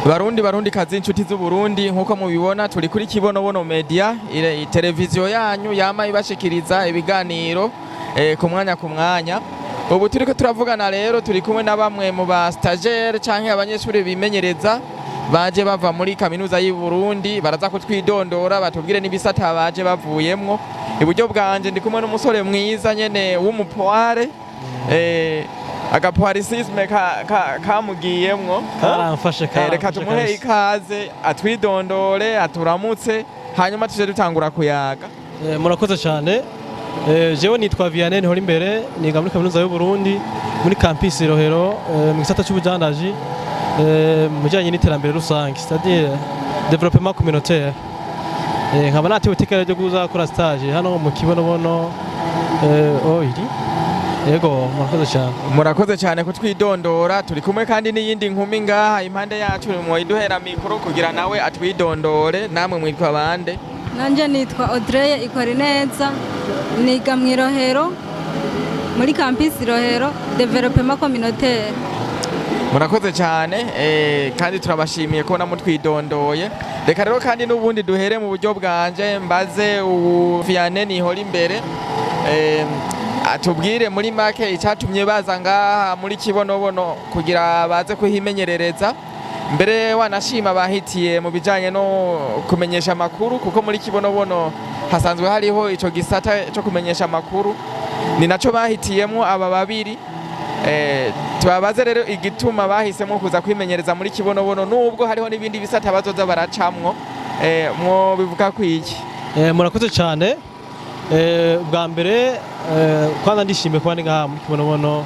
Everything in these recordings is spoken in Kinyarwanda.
Barundi kazi inshuti z'u Burundi nkuko mubibona turi kuri Kibonobono Media televiziyo yanyu yama ibashikiriza ibiganiro ku mwanya ubu turiko turavugana rero turi kumwe na bamwe mu ba stagiaires canke abanyeshuri bimenyereza baje bava muri Kaminuza y'u Burundi baraza kutwidondora batubwire n'ibisata baje bavuyemwo iburyo bwanje ndi kumwe n'umusore mwiza nyene w'umupoire agapoirisme kamugiyemwo karamfashe reka tumuhe ikaze atwidondore aturamutse hanyuma tuje dutangura kuyaga. Murakoze cyane. Jewe nitwa Vianney NIHORIMBERE niga muri Kaminuza y'u Burundi muri campus Rohero mu gisata cy'ubujandaji mujanye n'iterambere rusange c'est-à-dire développement communautaire. Nkaba natewe itikere ryo kuza gukora stage hano mu Kibonobono iri Yego murakoze cyane. Murakoze cyane kutwidondora turi kumwe kandi n'iyindi nkumi ngaha impande yacu mu iduhera mikoro kugira nawe atwidondore namwe mwitwa bande. Nanje nitwa Audreille IKORINEZA niga mu Rohero muri campus Rohero développement communautaire. Murakoze cyane kandi turabashimiye ko namutwidondoye. Reka rero kandi n'ubundi duhere mu buryo bwanje mbaze Vianney NIHORIMBERE atubwire muri make icyatumye baza ngaha muri Kibonobono kugira baze kuhimenyerereza mbere wanashima bahitiye mu bijanye no kumenyesha makuru kuko muri Kibonobono hasanzwe hariho ico gisata cyo kumenyesha makuru ni naco bahitiyemo aba babiri tubabaze rero igituma bahisemo kuza kwimenyereza muri Kibonobono nubwo hariho n'ibindi bisata bazoza baracamwo mwo bivuga kwiki. Murakoze cyane. Bwa mbere kwanza ndishimye kuba ngaha muri Kibonobono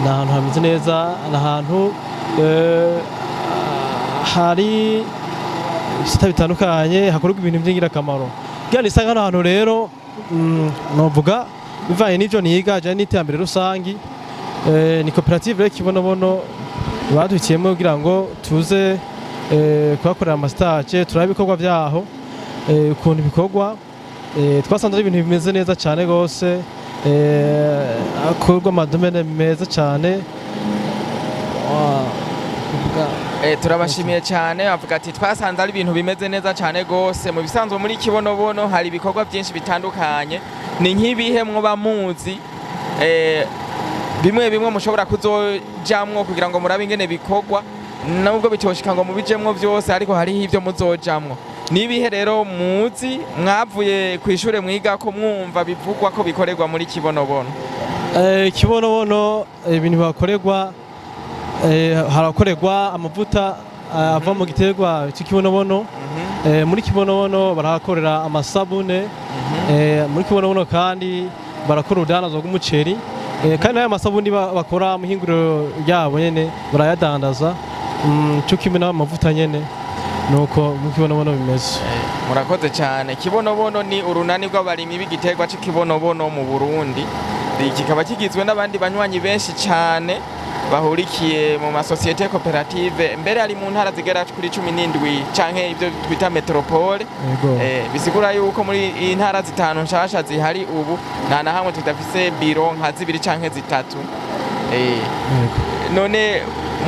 n'ahantu hameze neza n'ahantu hari ibisata bitandukanye hakorwa ibintu by'ingirakamaro kandi isa nk'ahantu rero novuga bivanye n'ivyo niga je n'iterambere rusangi ni koperative ya Kibonobono baduhitiyemo kugira ngo tuze kuhakorera amastage turabe ibikorwa vyaho ukuntu bikorwa twasanze ari ibintu bimeze neza cyane gose akorwa amadomene meza cyane. Turabashimiye cyane avuga ati twasanze ari ibintu bimeze neza cyane gose mu bisanzwe muri Kibonobono hari ibikorwa byinshi bitandukanye ni nk'ibihe mwo bamuzi bimwe mushobora kuzojamwo kugira ngo murabe ingene bikorwa nubwo bitoshika ngo mubijemwo byose ariko hariho ivyo muzojamwo nibihe rero muzi mwavuye kwishure mwiga ko mwumva bivugwa ko bikorerwa muri Kibonobono. Kibonobono ibintu bakorerwa harakorerwa amavuta ava mu giterwa cy'Kibonobono. Muri Kibonobono barakorera amasabune muri Kibonobono kandi barakora urudandazo rw'umuceri kandi nayo amasabuni bakora mu hinguriro ryabo nyene barayadandaza cyo kimwe n'amavuta nyene nuko mu Kibonobono bimeze. Murakoze cyane. Kibonobono ni urunani rw'abarimyi b'igiterwa cy'Kibonobono mu Burundi kikaba kigizwe n'abandi banywanyi benshi cyane bahurikiye mu masosiyete koperative mbere ari mu ntara zigera kuri 17 canke ibyo twita metropole bisigura yuko muri intara zitanu nshasha zihari ubu na hamwe tudafise biro nka zibiri canke zitatu. None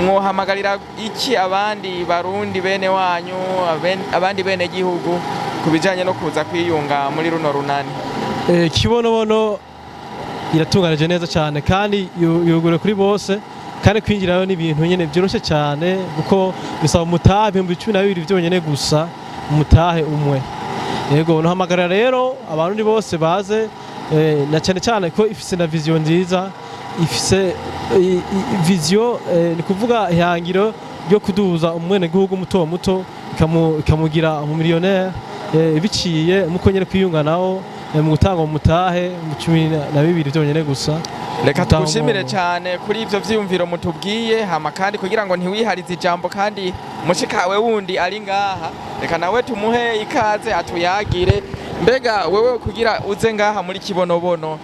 mwohamagarira iki abandi barundi bene wanyu abandi bene gihugu kubijanye no kuza kwiyunga muri runo runani? Kibonobono iratunganije neza cyane kandi yugure kuri bose kandi kwinjirayo n'ibintu nyene byoroshye cyane kuko bisaba umutahe 12 byonyene gusa umutahe umwe. Yego nohamagarira rero abarundi bose baze na cyane ko ifise na vision nziza ifise vision ni kuvuga ihangiro ryo kuduza umwene gihugu muto ikamugira umumilionaire biciye muko nyene kwiyunganaho mu gutanga umutahe mu 12 byonyene gusa. Reka tugushimire cyane kuri ivyo vyiyumviro mutubwiye hama kandi kugira ngo ntiwiharize ijambo kandi mushikawe wundi ari ngaha reka nawe tumuhe ikaze atuyagire mbega wewe kugira uze ngaha muri Kibonobono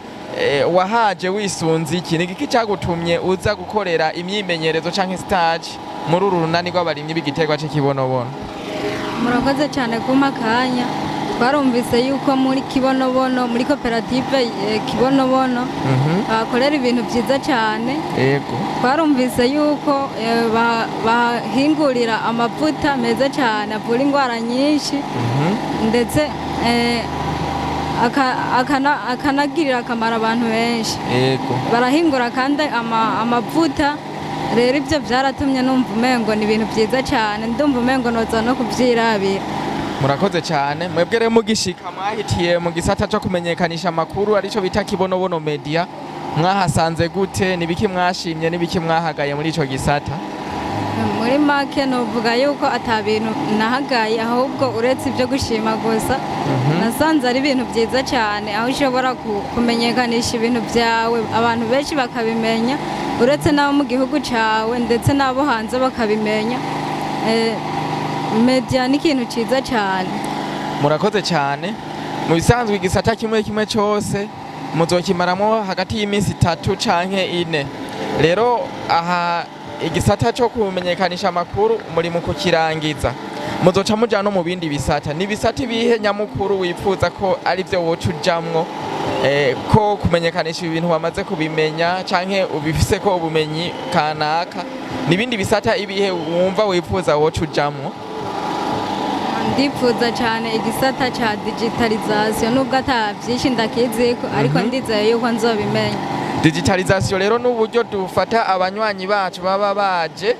wahaje wisunze iki nigiki cyagutumye uza gukorera imyimenyerezo canke stage muri uru runani rw'abarimyi b'igiterwa cy'Kibonobono? Murakoze cyane kuma kanya twarumvise yuko muri kibonobono muri koperative kibonobono bakorera ibintu byiza cyane. Yego. Twarumvise yuko bahingurira amavuta meza cyane avura indwara nyinshi ndetse akanagirira akamaro abantu benshi. Yego. Barahingura kandi amavuta, rero ibyo byaratumye numva umengo ni ibintu byiza cyane, ndumva umengo noza no kubyirabira. Murakoze cyane. Mwebwe rero mugishika mwahitiye mu gisata cyo kumenyekanisha amakuru arico bita Kibonobono Media, mwahasanze gute? Nibiki mwashimye nibiki mwahagaye muri ico gisata? Muri make novuga yuko atabintu nahagaye, ahubwo uretse ibyo gushima gusa nasanze ari ibintu byiza cyane, aho ushobora kumenyekanisha ibintu byawe abantu benshi bakabimenya, uretse n'abo mu gihugu cyawe ndetse n'abo hanze bakabimenya. Media ni ikintu cyiza cyane. Murakoze cyane. Mu bisanzwe igisata kimwe kimwe cyose muzokimaramo hagati y'iminsi 3 canke 4. Rero aha igisata cyo kumenyekanisha amakuru muri mu kukirangiza, muzoca muja no mu bindi bisata. Ni bisata ibihe nyamukuru wifuza ko ari byo woca ujamwo, ko kumenyekanisha ibintu wamaze kubimenya canke ubifise ko ubumenyi kanaka? Nibindi bisata ibihe wumva wifuza woca ujamwo? Ndifuza cyane igisata cya digitalization, nubwo atabyinshi ndakiziko ariko ndizeye yuko nzobimenya. Digitalization rero n'uburyo dufata abanywanyi bacu baba baje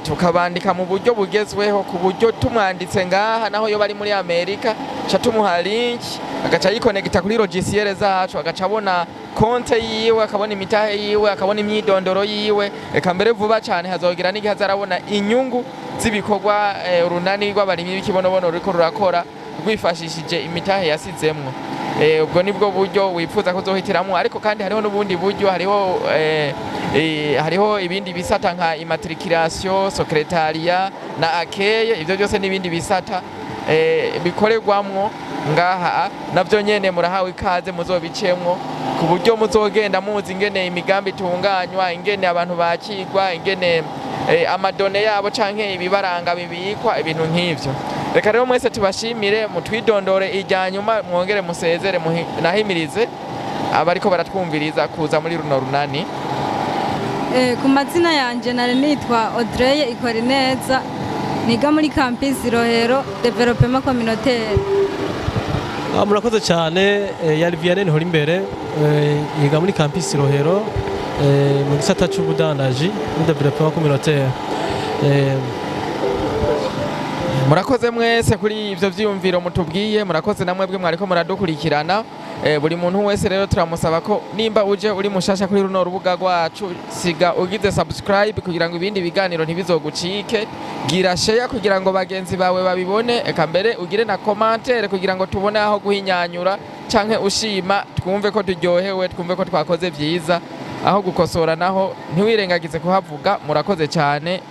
tukabandika mu buryo bugezweho, ku buryo tumwanditse ngaha naho yo bari muri Amerika cha tumuha link agaca yikonekita kuri logiciel zacu, agaca abona konte yiwe, akabona imitahe yiwe, akabona imyidondoro yiwe, eka mbere vuba cyane hazogira n'igihe azarabona inyungu z'ibikorwa urunani rw'abarimyi b'ikibonobono ruriko rurakora rwifashishije imitahe yasizemwo. Ubwo nibwo buryo wifuza kuzohitiramo, ariko kandi hariho n'ubundi buryo, hariho ibindi bisata nka immatriculation, secretariat na accueil. Ivyo byose n'ibindi bisata bikorerwamwo ngaha, navyo nyene murahawe ikaze muzobicemwo, ku buryo muzogenda muzi ingene imigambi itunganywa, ingene abantu bakigwa, ingene amadone yabo canke ibibaranga bibikwa, ibintu nk'ivyo. Reka rero mwese tubashimire, mutwidondore ijyanyuma mwongere musezere nahimirize abariko baratwumviriza kuza muri runo runani. Ku mazina yanje nari nitwa Audreille IKORINEZA, niga muri campus Rohero development communautaire. Murakoze cyane. Yari Vianney NIHORIMBERE, yiga muri campus Rohero mu gisata cy'ubudandaji muri development communautaire. Murakoze mwese kuri ivyo vyiyumviro mutubwiye, murakoze namwe bwe mwariko muradukurikirana. Buri muntu wese rero turamusaba ko nimba uje uri mushasha kuri runo rubuga rwacu, siga ugize subscribe kugira ngo ibindi biganiro ntibizogucike, gira share kugira ngo bagenzi bawe babibone, eka mbere ugire na commentaire kugira ngo tubone aho guhinyanyura canke ushima, twumve ko turyohewe, twumve ko twakoze vyiza, aho gukosora naho ntiwirengagize kuhavuga. Murakoze cyane,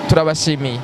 turabashimiye.